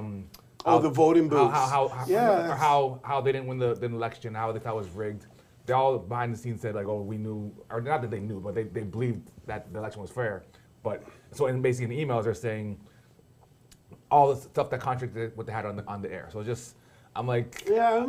voting booths. Or how they didn't win the election, how they thought it was rigged. They all behind the scenes said like, oh, we knew, or not that they knew, but they believed that the election was fair. But so basically in the emails they're saying all the stuff that contradicted what they had on the air. So just I'm like, Yeah,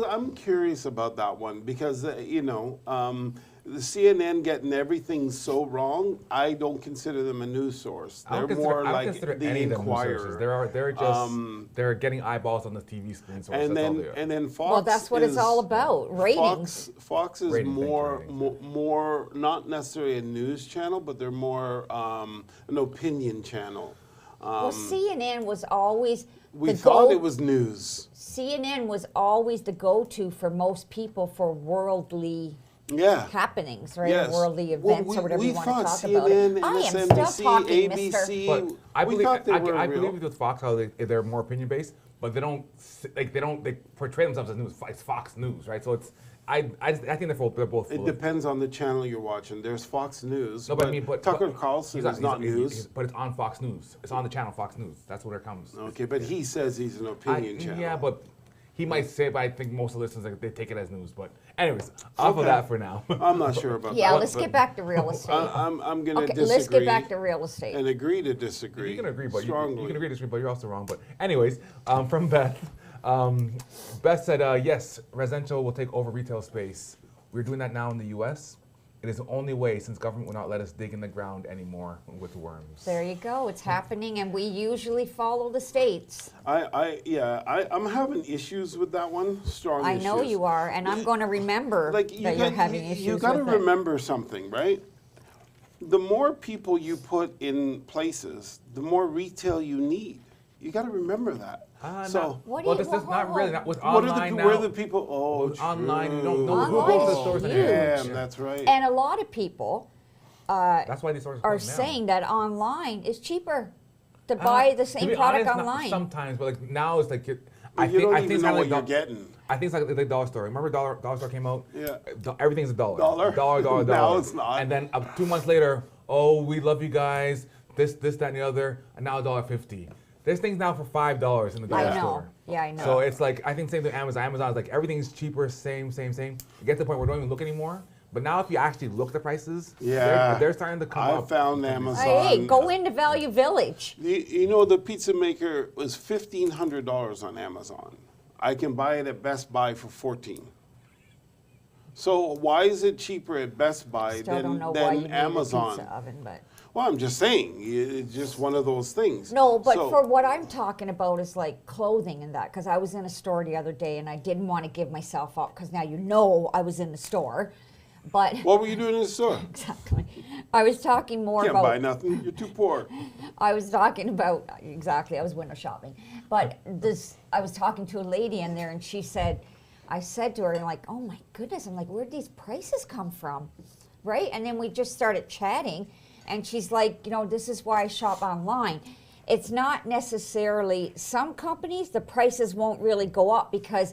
I'm curious about that one because the CNN getting everything so wrong. I don't consider them a news source. I They're don't more consider like any the of them news Inquirer. sources. They're just they're getting eyeballs on the TV screen. So and that's all then they are. and then Fox. Well, that's what it's all about. Ratings. Fox is Ratings, thank you, more ratings. more not necessarily a news channel, but they're more an opinion channel. Well, CNN was always We the thought go- it was news. CNN was always the go-to for most people for worldly Yeah. happenings, right? Yes. Or worldly Well, events or whatever we you want to thought talk CNN, about it. I am MSNBC, still talking, ABC. Mr. But I we believe thought they were I real. believe with Fox how they're more opinion based, but they portray themselves as news. It's Fox News, right? So it's I think they're both It full of- depends on the channel you're watching. There's Fox News, No, but I mean, but Tucker but Carlson he's is not he's- news. but it's on Fox News. It's on the channel Fox News. That's where it comes. Okay, but he says he's an opinion channel. Yeah, but He might say it, but I think most of the listeners, like, they take it as news. But anyways, off of Okay. that for now. I'm not sure about Yeah, that. let's but get back to real estate. I'm going to Okay, disagree. let's get back to real estate. and agree to disagree. You can agree, but strongly. you can agree to disagree, but you're also wrong. But anyways, from Beth, Beth said, yes, residential will take over retail space. We're doing that now in the U.S. It is the only way, since government will not let us dig in the ground anymore with worms. There you go. It's happening, and we usually follow the states. I'm having issues with that one. Strong I issues. know you are, and I'm going to remember that you're having issues You got to with it. remember something, right? The more people you put in places, the more retail you need. You got to remember that. So What do well, you- this is not whoa, really. whoa. Not with what are online the now. where are the people? Oh, with online, you don't true. know who Online goes to is the stores huge. anymore. Damn, that's right. And a lot of people That's why these stores are closed down. saying that online is cheaper to buy the To same be product honest, online. Sometimes, but like now it's like I you think don't I even think it's know kinda what like you're getting. I think it's like the dollar store. Remember dollar store came out? Yeah. Everything's a dollar. Dollar? Dollar. Now it's not. And then 2 months later, oh, we love you guys. This, that, and the other, and now $1.50. There's things now for $5 in the dollar I know. store. Yeah, I know. So it's like I think same thing with Amazon. Amazon's like everything's cheaper, same. You get to the point where we don't even look anymore. But now if you actually look at the prices, Yeah. they're starting to come I up. found Amazon. Hey, go into Value Village. You know, the pizza maker was $1,500 on Amazon. I can buy it at Best Buy for $14. So why is it cheaper at Best Buy Still don't than, know why you than need Amazon? a pizza oven, but Well, I'm just saying, it's just one of those things. no. But So- for what I'm talking about is like clothing and that, because I was in a store the other day and I didn't want to give myself up because now you know I was in the store, but What were you doing in the store? exactly, I was talking more Can't about. buy nothing. You're too poor. I was talking about exactly. I was window shopping, but this. I was talking to a lady in there, and she said, I said to her, and like, oh my goodness, I'm like, where'd these prices come from, right? And then we just started chatting, and she's like, you know, this is why I shop online. It's not necessarily some companies. The prices won't really go up because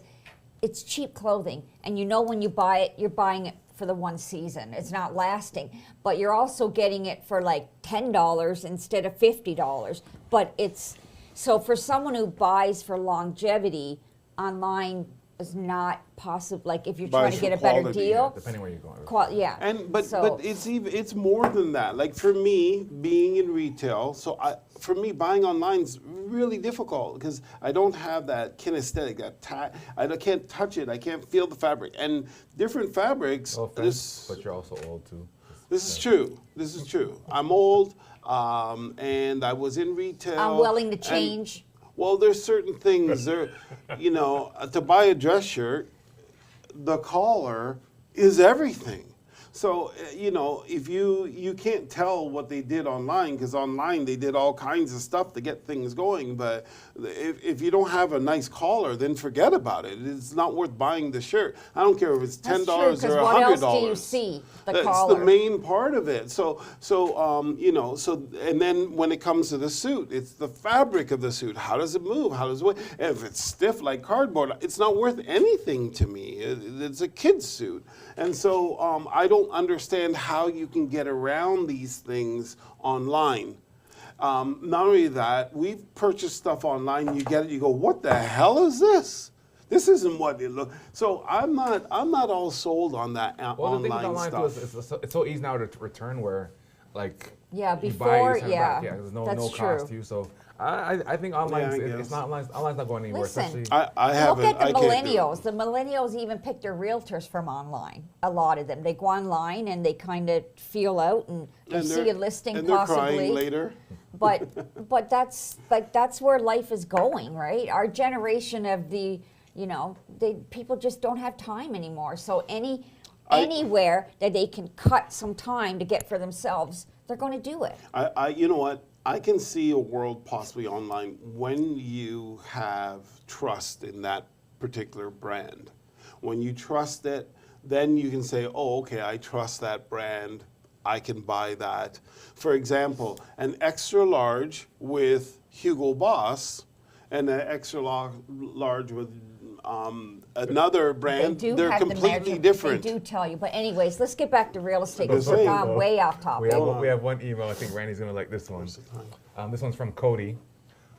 it's cheap clothing, and you know when you buy it, you're buying it for the one season. It's not lasting, but you're also getting it for like $10 instead of $50. But it's so for someone who buys for longevity, online is not possible. Like if you're trying Buys to for get a better quality, deal, Depending where you're going. yeah. And but So- it's more than that. Like for me, being in retail, for me buying online is really difficult because I don't have that kinesthetic, I can't touch it, I can't feel the fabric, and different fabrics. No offense, but you're also old too. This is true. This is true. I'm old, and I was in retail. I'm willing to and- change. Well, there's certain things there, you know, to buy a dress shirt, the collar is everything. So, you know, if you can't tell what they did online, because online they did all kinds of stuff to get things going, but if you don't have a nice collar, then forget about it. It's not worth buying the shirt. I don't care if it's $10 That's true, or $100. 'cause what else do you see? The That's collar. the main part of it. So you know, and then when it comes to the suit, it's the fabric of the suit. How does it move? How does it weigh? If it's stiff like cardboard, it's not worth anything to me. It's a kid's suit. And so I don't understand how you can get around these things online. Not only that, we've purchased stuff online. You get it, you go, what the hell is this? This isn't what it looks. So I'm not all sold on that Well, the thing with online online stuff. too is it's so easy now to return where, like, Yeah, you buy it, you before, send it back. yeah, There's no that's cost true. to you. So I think online Yeah, I it's guess. not online's not going anywhere. Listen, Especially I haven't. Look at the I can't do it. millennials. The millennials even pick their realtors from online. A lot of them. They go online and they kind of feel out and they And see they're- a listing and they're possibly. crying later. But that's where life is going, right? Our generation of the, you know, people just don't have time anymore. So anywhere that they can cut some time to get for themselves, they're going to do it. You know what? I can see a world possibly online when you have trust in that particular brand. When you trust it, then you can say, oh, okay, I trust that brand. I can buy that. For example, an extra large with Hugo Boss and an extra large with another brand, they're have the completely measurement. different. They do tell you. But anyways, let's get back to real estate because Just we're saying. gone way off topic. we have one email. I think Randy's gonna like this one. This one's from Cody.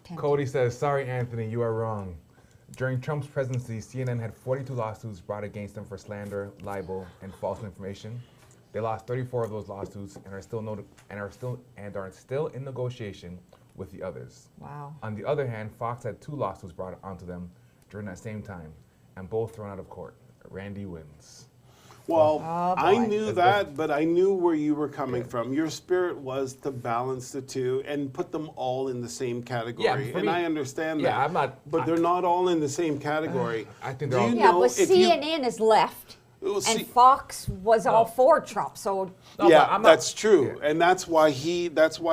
Ten. Cody says, "Sorry, Anthony, you are wrong. During Trump's presidency, CNN had 42 lawsuits brought against them for slander, libel, and false information. They lost 34 of those lawsuits and are still in negotiation with the others. Wow. On the other hand, Fox had 2 lawsuits brought onto them during that same time, and both thrown out of court. Randy wins. Well, Oh, I boy. knew that, but I knew where you were coming from. Your spirit was to balance the two and put them all in the same category. for And me- I understand yeah, that. I'm not- But they're not all in the same category. I think Do they're all- you Yeah, know but if you- CNN is left, Well, see- and Fox was all for Trump. So No, yeah, but I'm not- that's true, and that's why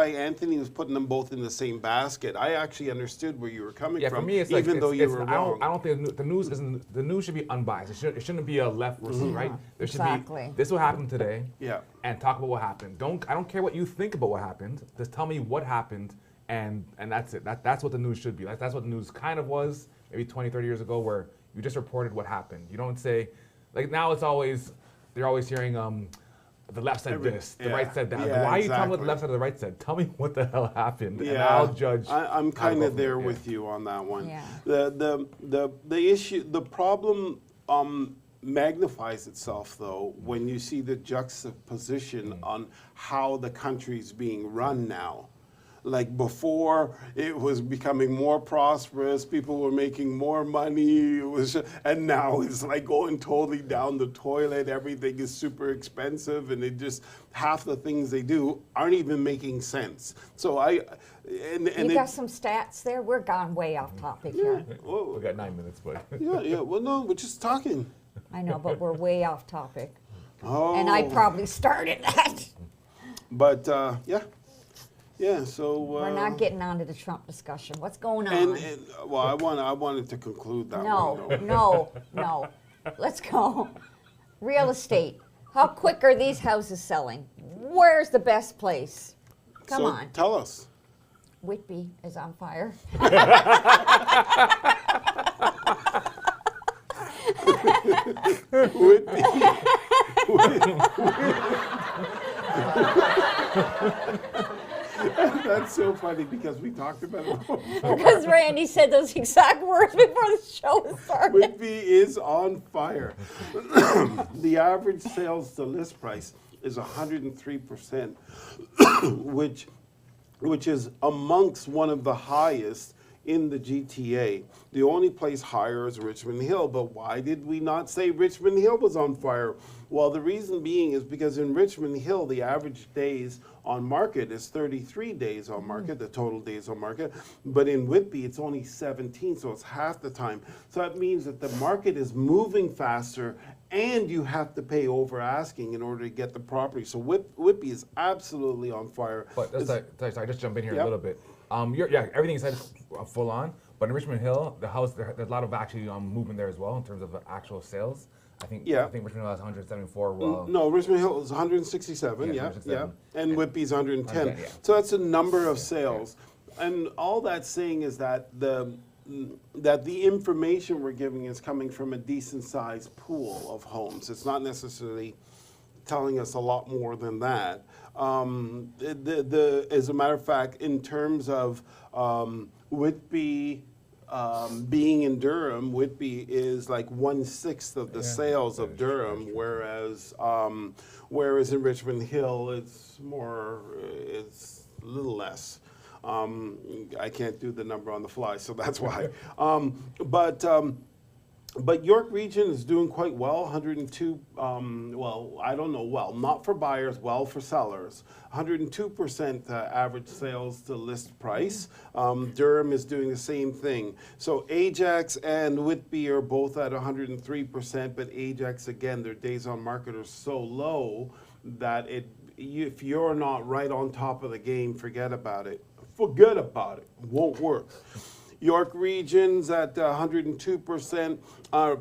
Anthony was putting them both in the same basket. I actually understood where you were coming Yeah, from, for me, it's even like though you it's, were I wrong. don't think the news isn't. The news should be unbiased. It shouldn't be a left versus right. There should Exactly. be this will happen today. Yeah. And talk about what happened. I don't care what you think about what happened. Just tell me what happened, and that's it. That's what the news should be. Like that's what the news kind of was maybe 20, 30 years ago, where you just reported what happened. You don't say, like now it's always they're always hearing the left said this, the yeah, right said that. yeah, Why are you telling me what the exactly. left said or the right said? Tell me what the hell happened, and Yeah, I'll judge. I'm I'll kind go of from there yeah. with you on that one. Yeah. The issue, the problem magnifies itself though when you see the juxtaposition on how the country's being run now. Like before, it was becoming more prosperous. People were making more money. And now it's like going totally down the toilet. Everything is super expensive, and it just half the things they do aren't even making sense. So you got some stats there. We're gone way off topic here. We got 9 minutes, but yeah. Well, no, we're just talking. I know, but we're way off topic, Oh, and I probably started that. But yeah. So We're not getting on to the Trump discussion. What's going on? And well, I wanted to conclude that No, one. though. no. Let's go. Real estate. How quick are these houses selling? Where's the best place? Come So on. tell us. Whitby is on fire. Whitby. That's so funny because we talked about it before. Because Randy said those exact words before the show started. Whitby is on fire. The average sales to list price is 103%, which is amongst one of the highest in the GTA. The only place higher is Richmond Hill, but why did we not say Richmond Hill was on fire? Well, the reason being is because in Richmond Hill, the average days on market is 33 days on market, the total days on market, but in Whitby, it's only 17, so it's half the time. So that means that the market is moving faster, and you have to pay over asking in order to get the property. So Whitby is absolutely on fire. But that's sorry, just jump in here Yep. a little bit. Everything you said is full on. But in Richmond Hill, the house there's a lot of actually movement there as well in terms of actual sales. I think Richmond Hill has 174. Well, No, Richmond Hill is 167, Yeah, yeah. 167. And Whitby's 110. 110, yeah. So that's a number of sales. And all that's saying is that the information we're giving is coming from a decent sized pool of homes. It's not necessarily telling us a lot more than that. As a matter of fact, in terms of Whitby being in Durham, Whitby is like 1/6 of the sales of Durham, whereas in Richmond Hill it's a little less. I can't do the number on the fly, so that's why. But York Region is doing quite well, 102, not for buyers, well for sellers. 102% average sales to list price. Durham is doing the same thing. So Ajax and Whitby are both at 103%, but Ajax, again, their days on market are so low that if you're not right on top of the game, forget about it. Forget about it. It won't work. York Region's at 102%,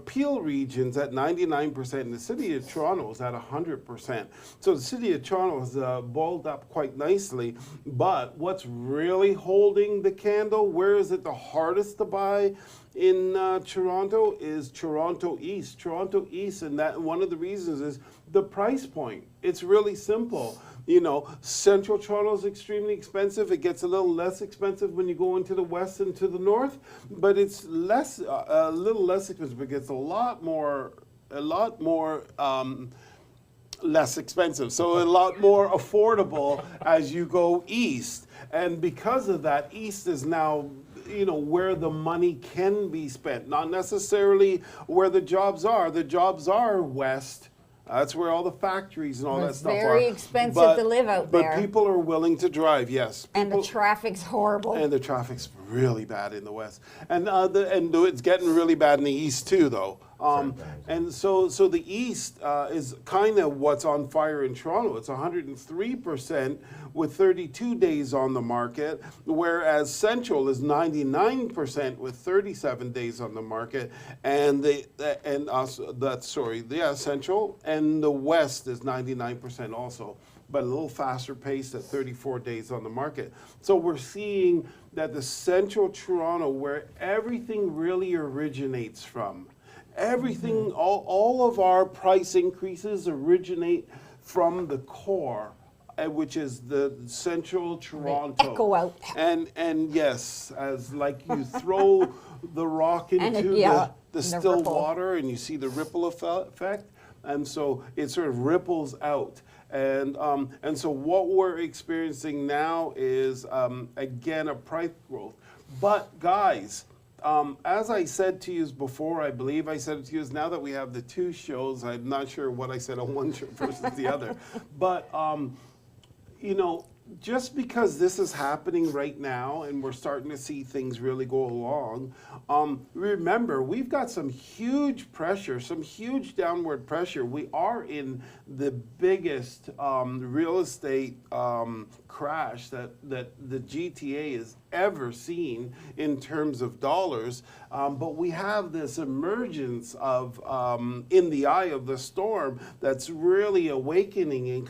Peel Region's at 99%, and the City of Toronto is at 100%. So the City of Toronto has balled up quite nicely, but what's really holding the candle, where is it the hardest to buy? in Toronto is Toronto East. Toronto East, and that one of the reasons is the price point. It's really simple. You know, Central Toronto is extremely expensive. It gets a little less expensive when you go into the west and to the north, but it's less, a little less expensive. It gets a lot more less expensive, so a lot more affordable as you go east. And because of that, east is now, you know, where the money can be spent, not necessarily where the jobs are. The jobs are west. That's where all the factories and all that stuff are. It's very expensive to live out there. But people are willing to drive, yes. And the traffic's horrible. And the traffic's really bad in the west. And it's getting really bad in the east too, though. And so the east is kind of what's on fire in Toronto. It's 103% with 32 days on the market, whereas Central is 99% with 37 days on the market, and Central and the west is 99% also, but a little faster pace at 34 days on the market. So we're seeing that the Central Toronto, where everything really originates from, everything, all of our price increases originate from the core, which is the Central Toronto. They echo out. And yes, as like you throw the rock into the still ripple. water and you see the ripple effect, and so it sort of ripples out. And so what we're experiencing now is, again, a price growth. But guys, as I said to you before, I believe I said it to you, is now that we have the two shows, I'm not sure what I said on one show versus the other. But, you know, just because this is happening right now and we're starting to see things really go along, remember, we've got some huge pressure, some huge downward pressure. We are in the biggest real estate crash that the GTA has ever seen in terms of dollars. But we have this emergence of, in the eye of the storm, that's really awakening and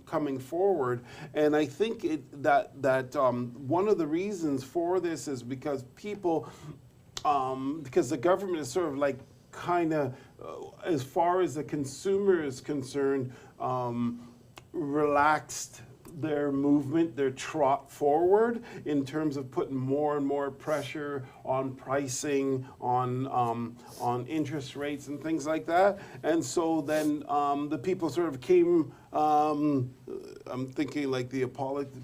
coming forward. And I think that one of the reasons for this is because people, because the government is sort of like kind of, as far as the consumer is concerned, relaxed their movement, their trot forward in terms of putting more and more pressure on pricing, on interest rates and things like that. And so then the people sort of came, I'm thinking like the apocalypse.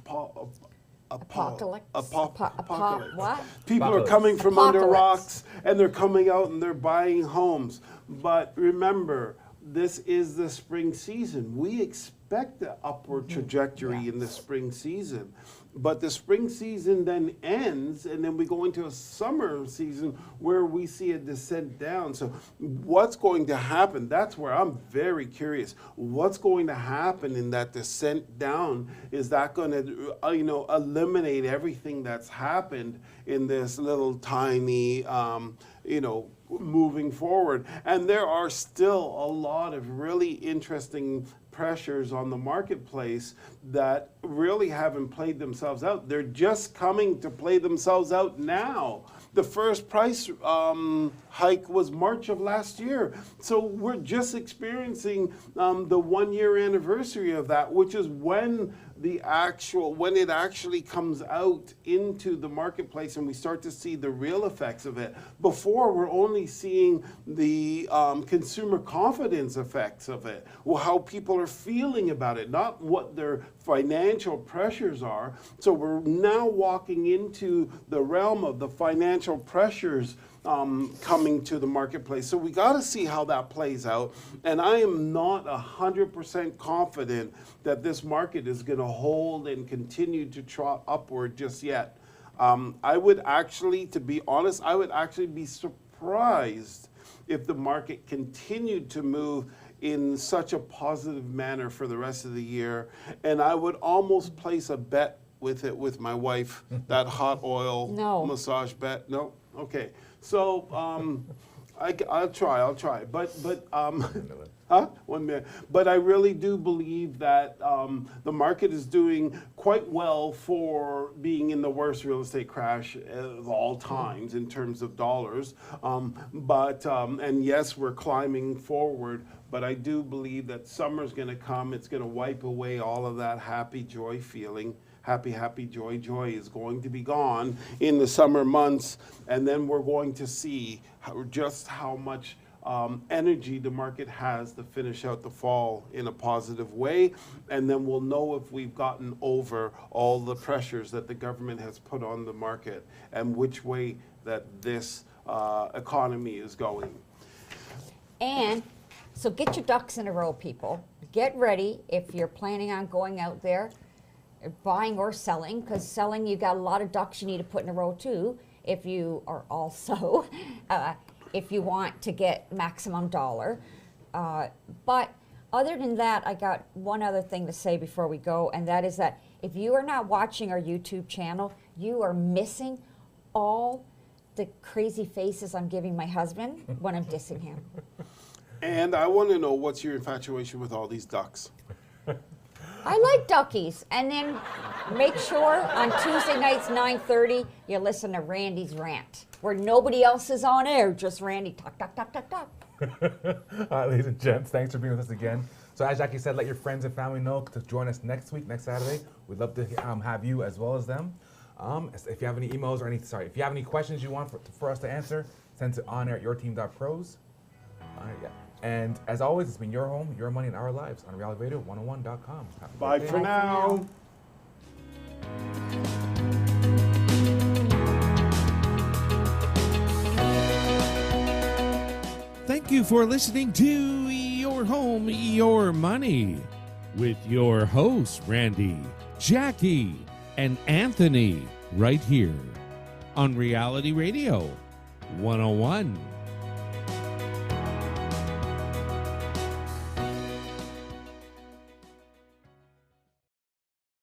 What? People are coming from under Apocalypse. rocks and they're coming out and they're buying homes. But remember, this is the spring season. We expect the upward trajectory in the spring season. But the spring season then ends, and then we go into a summer season where we see a descent down. So what's going to happen? That's where I'm very curious. What's going to happen in that descent down? Is that going to, eliminate everything that's happened in this little tiny, moving forward? And there are still a lot of really interesting pressures on the marketplace that really haven't played themselves out. They're just coming to play themselves out now. The first price hike was March of last year. So we're just experiencing the 1 year anniversary of that, which is when it actually comes out into the marketplace and we start to see the real effects of it. Before, we're only seeing the consumer confidence effects of it, how people are feeling about it, not what their financial pressures are. So we're now walking into the realm of the financial pressures coming to the marketplace. So we got to see how that plays out. And I am not 100% confident that this market is going to hold and continue to trot upward just yet. I would actually, to be honest, I would actually be surprised if the market continued to move in such a positive manner for the rest of the year. And I would almost place a bet with it with my wife, that hot oil massage bet. No? Okay. So I'll try. But huh? 1 minute. But I really do believe that the market is doing quite well for being in the worst real estate crash of all times in terms of dollars. And yes, we're climbing forward. But I do believe that summer's going to come. It's going to wipe away all of that happy joy feeling. Happy joy is going to be gone in the summer months, and then we're going to see just how much energy the market has to finish out the fall in a positive way, and then we'll know if we've gotten over all the pressures that the government has put on the market and which way that this economy is going. And so get your ducks in a row, people. Get ready if you're planning on going out there, buying or selling, because selling, you got a lot of ducks you need to put in a row too. If you are also, if you want to get maximum dollar. But other than that, I got one other thing to say before we go, and that is that if you are not watching our YouTube channel, you are missing all the crazy faces I'm giving my husband when I'm dissing him. And I want to know, what's your infatuation with all these ducks? I like duckies. And then make sure on Tuesday nights, 9:30, you listen to Randy's rant, where nobody else is on air, just Randy talk. All right, ladies and gents, thanks for being with us again. So as Jackie said, let your friends and family know to join us next week, next Saturday. We'd love to have you as well as them. If you have any emails or if you have any questions you want for us to answer, send to onair@yourteam.pros. Yeah. And as always, it's been your home, your money, and our lives on reallyradio101.com. Bye for now. Thank you for listening to Your Home, Your Money with your hosts, Randy, Jackie, and Anthony, right here on Reality Radio 101.